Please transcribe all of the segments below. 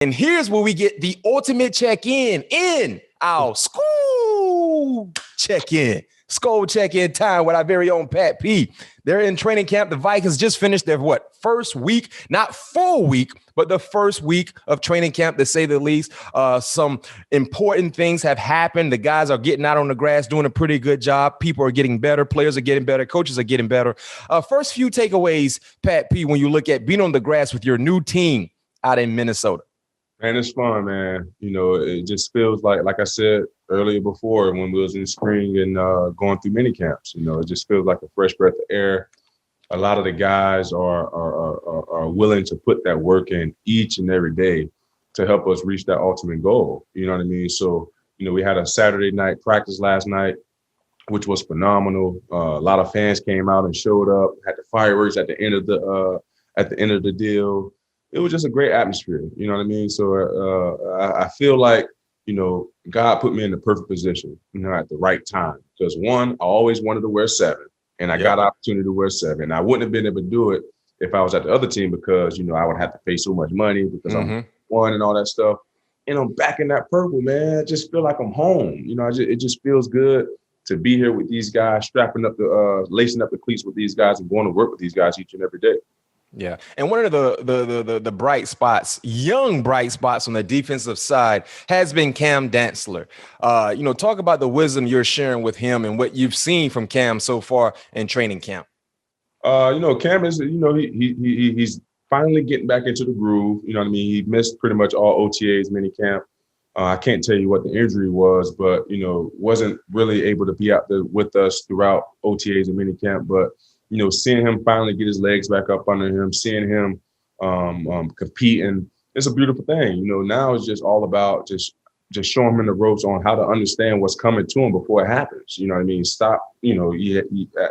And here's where we get the ultimate check-in in our school check-in. School check-in time with our very own Pat P. They're in training camp. The Vikings just finished their first week, not full week, but the first week of training camp, to say the least. Some important things have happened. The guys are getting out on the grass, doing a pretty good job. People are getting better. Players are getting better. Coaches are getting better. First few takeaways, Pat P, when you look at being on the grass with your new team out in Minnesota. Man, it's fun, man. It just feels like I said earlier before when we was in spring and going through mini camps, it just feels like a fresh breath of air. A lot of the guys are willing to put that work in each and every day to help us reach that ultimate goal. You know what I mean? So, we had a Saturday night practice last night, which was phenomenal. A lot of fans came out and showed up, had the fireworks at the end of the deal. It was just a great atmosphere, you know what I mean? So I feel like, God put me in the perfect position, at the right time. Because one, I always wanted to wear 7, and I got the opportunity to wear 7. I wouldn't have been able to do it if I was at the other team because, I would have to pay so much money because I'm one and all that stuff. And I'm back in that purple, man. I just feel like I'm home. It just feels good to be here with these guys, lacing up the cleats with these guys and going to work with these guys each and every day. Yeah. And one of the bright spots, young bright spots on the defensive side has been Cam Dantzler. Talk about the wisdom you're sharing with him and what you've seen from Cam so far in training camp. Cam is, he's finally getting back into the groove. You know what I mean? He missed pretty much all OTAs, mini camp. I can't tell you what the injury was, but, wasn't really able to be out there with us throughout OTAs and mini camp. But seeing him finally get his legs back up under him, seeing him compete, and it's a beautiful thing. Now it's just all about just showing him the ropes on how to understand what's coming to him before it happens. You know what I mean? Stop.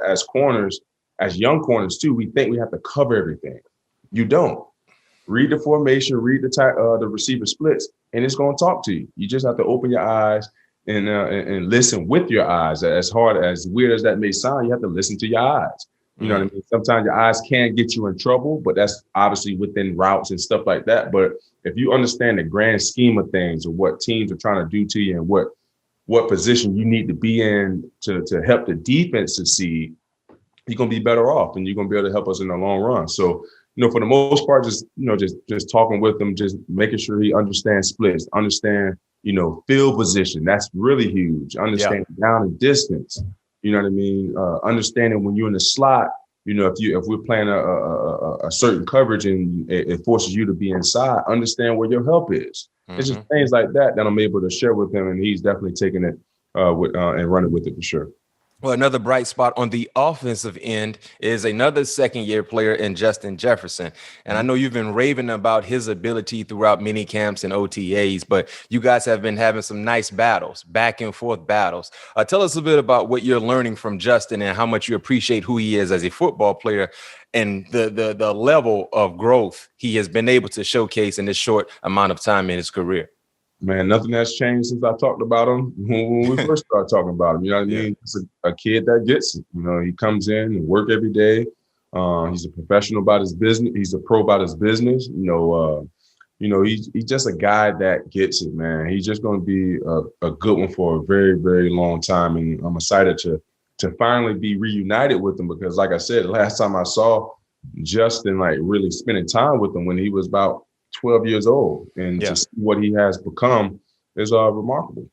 As corners, as young corners too, we think we have to cover everything. You don't. Read the formation, read the receiver splits, and it's going to talk to you. You just have to open your eyes and listen with your eyes. As weird as that may sound, you have to listen to your eyes. You know what I mean? Sometimes your eyes can get you in trouble, but that's obviously within routes and stuff like that. But if you understand the grand scheme of things or what teams are trying to do to you and what position you need to be in to help the defense succeed, you're going to be better off and you're going to be able to help us in the long run. So, for the most part, just talking with him, just making sure he understands splits, understand, field position. That's really huge. Understand down and distance. You know what I mean? Understanding when you're in the slot, if we're playing a certain coverage and it forces you to be inside, understand where your help is. It's just things like that I'm able to share with him, and he's definitely taking it and running with it for sure. Well, another bright spot on the offensive end is another second-year player in Justin Jefferson. And I know you've been raving about his ability throughout mini camps and OTAs, but you guys have been having some nice battles, back and forth battles. Tell us a bit about what you're learning from Justin and how much you appreciate who he is as a football player and the level of growth he has been able to showcase in this short amount of time in his career. Man, nothing has changed since I talked about him when we first started talking about him. You know what I mean? It's a kid that gets it. He comes in and work every day. He's a professional about his business. He's a pro about his business. He's just a guy that gets it, man. He's just going to be a good one for a very, very long time. And I'm excited to finally be reunited with him because, like I said, the last time I saw Justin, really spending time with him when he was about 12 years old, and to see what he has become is remarkable.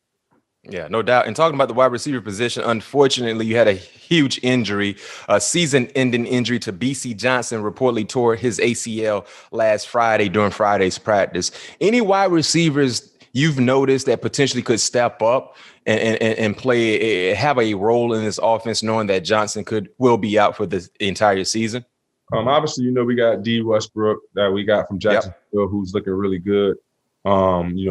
Yeah, no doubt. And talking about the wide receiver position, unfortunately, you had a huge injury, a season-ending injury to Bisi Johnson, reportedly tore his ACL last Friday during Friday's practice. Any wide receivers you've noticed that potentially could step up and play, have a role in this offense, knowing that Johnson will be out for the entire season? Obviously, we got D. Westbrook that we got from Jacksonville, who's looking really good.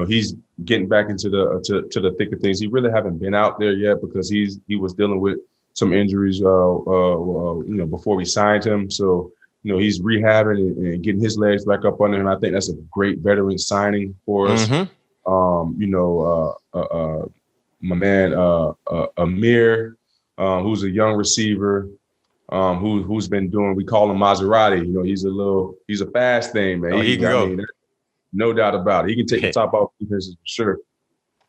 He's getting back into the thick of things. He really haven't been out there yet because he was dealing with some injuries, before we signed him. So, he's rehabbing and getting his legs back up under him. I think that's a great veteran signing for us. My man Amir, who's a young receiver. Who's been doing, we call him Maserati. He's a fast thing, man. He can go. No doubt about it. He can take the top off defenses for sure.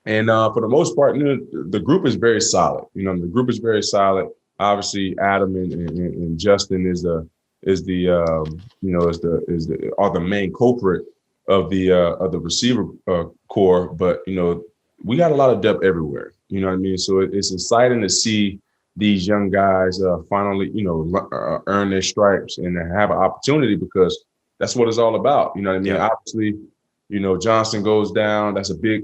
And for the most part, the group is very solid. The group is very solid. Obviously, Adam and Justin are the main culprit of the receiver core. But we got a lot of depth everywhere. You know what I mean? So it's exciting to see these young guys finally earn their stripes and have an opportunity, because that's what it's all about. You know what I mean? Yeah. Obviously, Johnson goes down. That's a big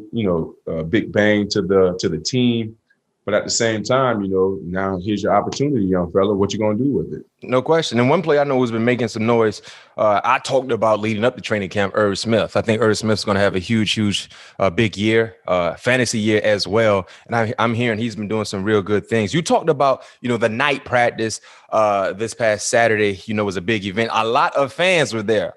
big bang to the team. But at the same time, now here's your opportunity, young fella. What you going to do with it? No question. And one player I know who's been making some noise, I talked about leading up to training camp, Irv Smith. I think Irv Smith's going to have a huge, big year, fantasy year as well. And I'm hearing he's been doing some real good things. You talked about, the night practice this past Saturday, was a big event. A lot of fans were there.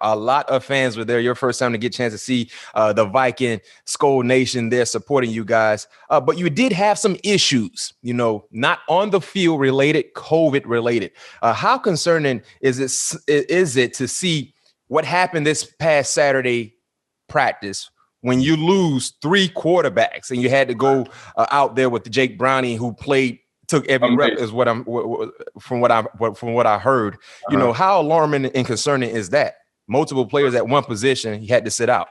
Your first time to get a chance to see the Viking Skull Nation there supporting you guys. But you did have some issues, not on the field related, COVID related. How concerning is it to see what happened this past Saturday practice when you lose 3 quarterbacks and you had to go out there with Jake Browning, who took every rep, is from what I heard. How alarming and concerning is that? Multiple players at one position, he had to sit out.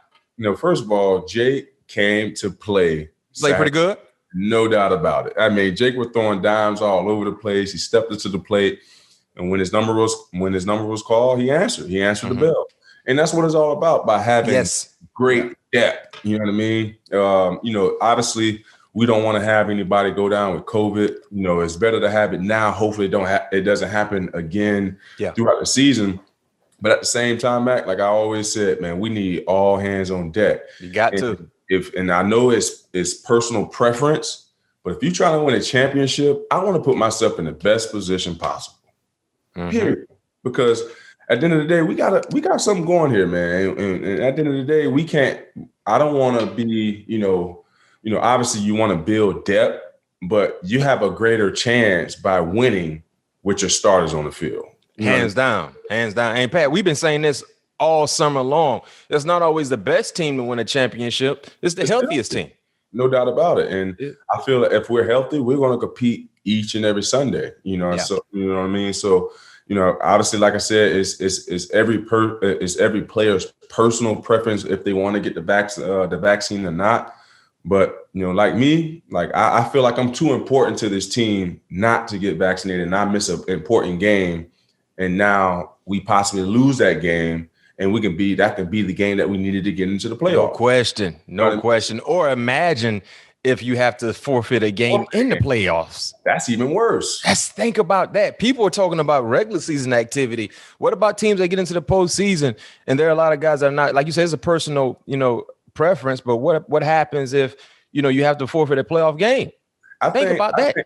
First of all, Jake came to play. Played pretty good. No doubt about it. I mean, Jake was throwing dimes all over the place. He stepped into the plate. And when his number was called, he answered. He answered the bell, and that's what it's all about. By having great depth, you know what I mean. Obviously, we don't want to have anybody go down with COVID. It's better to have it now. Hopefully, it doesn't happen again throughout the season. But at the same time, Mac, like I always said, man, we need all hands on deck. You got to. And I know it's personal preference, but if you're trying to win a championship, I want to put myself in the best position possible. Period. Because at the end of the day, we got something going here, man. And at the end of the day, we can't. I don't want to be, obviously you want to build depth, but you have a greater chance by winning with your starters on the field. Hands down. And Pat, we've been saying this all summer long. It's not always the best team to win a championship. It's the healthiest team. No doubt about it. And I feel like if we're healthy, we're going to compete each and every Sunday, So, you know what I mean? So, obviously, like I said, it's every player's personal preference if they want to get the vaccine or not. But, like me, I feel like I'm too important to this team not to get vaccinated, not miss an important game. And now we possibly lose that game, and that could be the game that we needed to get into the playoffs. No question. Or imagine if you have to forfeit a game in the playoffs. That's even worse. Think about that. People are talking about regular season activity. What about teams that get into the postseason? And there are a lot of guys that are not, like you said, it's a personal, preference. But what happens if, you have to forfeit a playoff game? I think about that.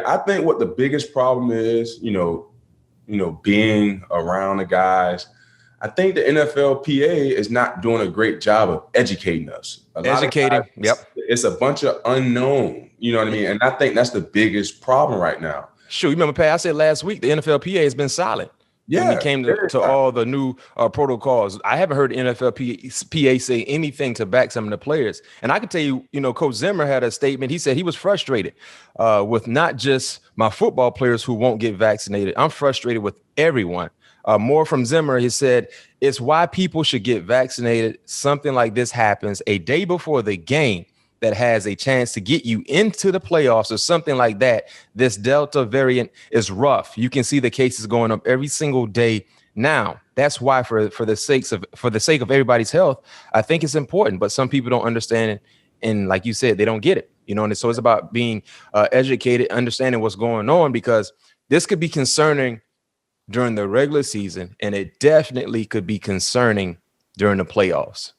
I think what the biggest problem is, being around the guys. I think the NFLPA is not doing a great job of educating us. It's a bunch of unknown, you know what I mean? And I think that's the biggest problem right now. Sure. You remember, Pat, I said last week, the NFLPA has been silent. Yeah. When it came to all the new protocols. I haven't heard the NFLPA say anything to back some of the players. And I can tell you, Coach Zimmer had a statement. He said he was frustrated with not just my football players who won't get vaccinated. I'm frustrated with everyone. More from Zimmer, he said, it's why people should get vaccinated. Something like this happens a day before the game that has a chance to get you into the playoffs or something like that. This Delta variant is rough. You can see the cases going up every single day now. That's why for the sake of everybody's health, I think it's important. But some people don't understand it. And like you said, they don't get it. And so it's about being educated, understanding what's going on, because this could be concerning during the regular season, and it definitely could be concerning during the playoffs.